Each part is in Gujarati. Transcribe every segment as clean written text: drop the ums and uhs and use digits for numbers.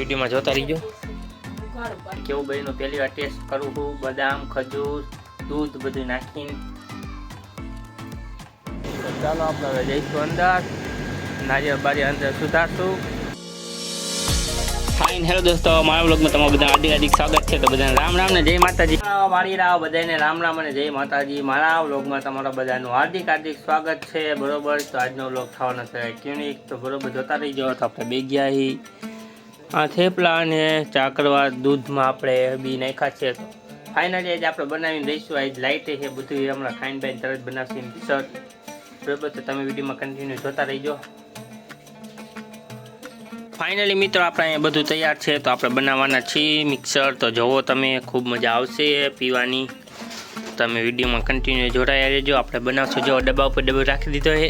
વિડીયોમાં જોતા રહીજો કેવું બન્યું. પહેલી વાર ટેસ્ટ કરું છું. બદામ, ખજૂર, દૂધ બધું નાખીને. તો ચાલો આપણે હવે જઈશું અંદર, નારિયેળ બારિયેળ અંદર સુધારશું. ફાઇન. હેલો દોસ્તો, મારા બ્લોગમાં તમારું બધા હાર્દિક સ્વાગત છે. તો બધાને રામ રામ ને જય માતાજી. વાળી રાવ બધાને રામ રામ અને જય માતાજી. મારા બ્લોગમાં તમારા બધાનું હાર્દિક સ્વાગત છે. બરોબર. તો આજનો બ્લોગ થવાનો છે ક્યુનિક. તો બરોબર જોતા રહીજો. તો આપણે બે ગયા આ થેપલા અને ચા કરવા દૂધમાં આપણે બી નાખ્યા છે. ફાઇનલી આજે આપણે બનાવીને રહીશું. આજ લાઇટ છે બધું હમણાં ખાઈને બાઈને તરત બનાવશે મિક્સર. બરોબર. તો તમે વિડીયોમાં કન્ટિન્યુ જોતા રહીજો. ફાઇનલી મિત્રો આપણે અહીંયા બધું તૈયાર છે. તો આપણે બનાવવાના છીએ મિક્સર. તો જોવો તમે, ખૂબ મજા આવશે પીવાની. તમે વિડીયોમાં કન્ટિન્યુ જોડાયા રહેજો. આપણે બનાવશું. જો ડબ્બા ઉપર ડબ્બો રાખી દીધો છે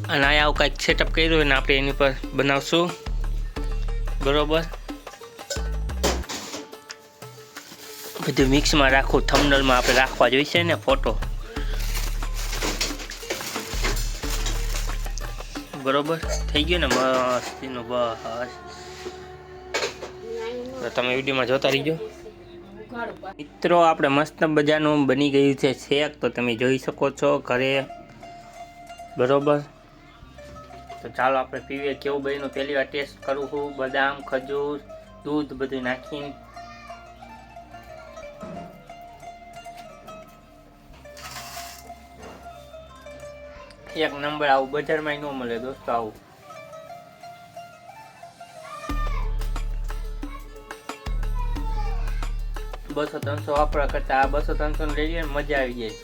અને અહીંયા આવું કાંઈક સેટઅપ કર્યું અને આપણે એની પર બનાવશું. બરોબર. બધું મિક્સમાં રાખવું. થંબનેલમાં આપણે રાખવા જોઈશે ને ફોટો. બરોબર થઈ ગયું ને મસ્તીનું. બસ તો તમે વિડીયોમાં જોતા રહીજો મિત્રો. આપણે મસ્ત મજાનું બની ગયું છે શેક. તો તમે જોઈ શકો છો ઘરે. બરોબર. તો ચાલો આપણે પીવીએ કેવું બન્યું. પહેલી વાર ટેસ્ટ કરું છું. બદામ, ખજૂર, દૂધ બધું નાખીને. એક નંબર. આવું બજારમાં ન મળે દોસ્તો. આવું $200-300 વાપરા કરતા આ 200-300 લઈ લઈએ, મજા આવી જાય.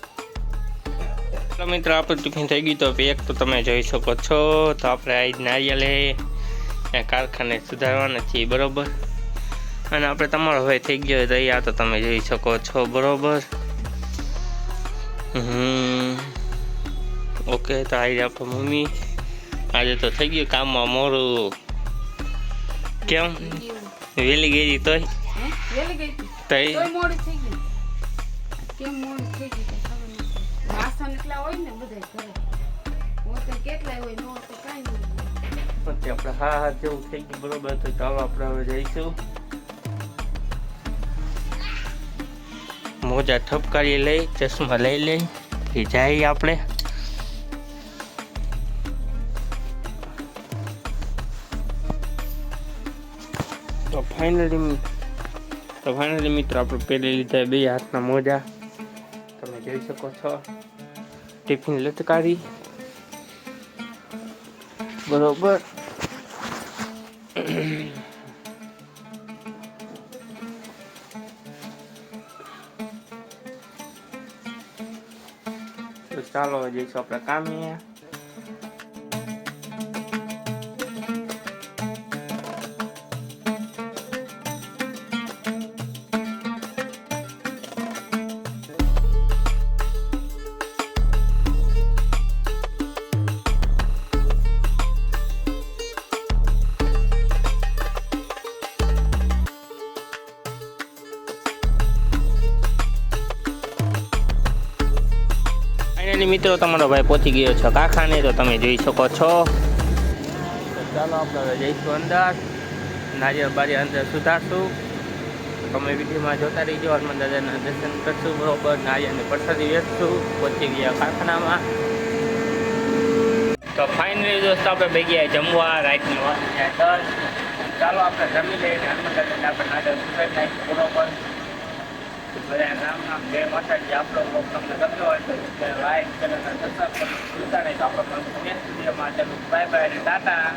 તો મિત્રો આપણે ટિફિન થઈ ગયું. તો એક તો તમે જોઈ શકો છો. તો આપણે આજ નારિયેળ કારખાને સુધારવાના છીએ. બરોબર. અને આપણે તમારો હવે થઈ ગયો તૈયાર. તો તમે જોઈ શકો છો. બરોબર. ઓકે. તો આજે આપણે મમ્મી આજે તો થઈ ગયું કામમાં મોડું. કેમ વેલી ગઈ તોય મોડું થઈ ગયું. કેમ મોડું થઈ ગયું વાસણ એટલા હોય ને બધા ઘરે. પોતે કેટલાય હોય નો તો કાંઈ નહીં. આપણે હા જેવું થઈ ગયું. બરોબર. તો ચાલો આપણે હવે જઈશું. મોજા ઠપકારી લઈ, ચશ્મા લઈ લઈ જાય આપણે. તો ફાઇનલી મિત્રો આપણે પહેરી લીધા બે હાથના મોજા. તમે જોઈ શકો છો. ટિફિન લટકારી. બરોબર. તો ચાલો જઈશું આપણે કામે. મિત્રો તમારો ભાઈ પહોંચી ગયો છે કારખાને. તો તમે જોઈ શકો છો. ચાલો આપણે હવે જઈશું અંદર, નારિયેળ બારિયેળ અંદર સુધારશું. તમે વિડીયોમાં જોતા રહીજો. હનુમાન દાદાના દર્શન કરશું. બરોબર. નારિયેળની પ્રસાદી વેચશું. પહોંચી ગયા કારખાનામાં. તો ફાઇનલી દોસ્તો આપણે બે ગયા જમવા. રાતની વાગી 10. ચાલો આપણે જમી લઈને હનુમાન દાદાને આપણે નારિયેળ સુધારી નાખીશું. બરોબર. બધા રામ રામ જય માતાજી. આપણો બ્લોગ તમને ગમતો હોય તો લાઈક ચેનલને સબસ્ક્રાઈબ કરવાનું ભૂલતા નહીં. તો આપણે નેક્સ્ટ વિડીયોમાં ચાલો બાય બાય અને ટાટા.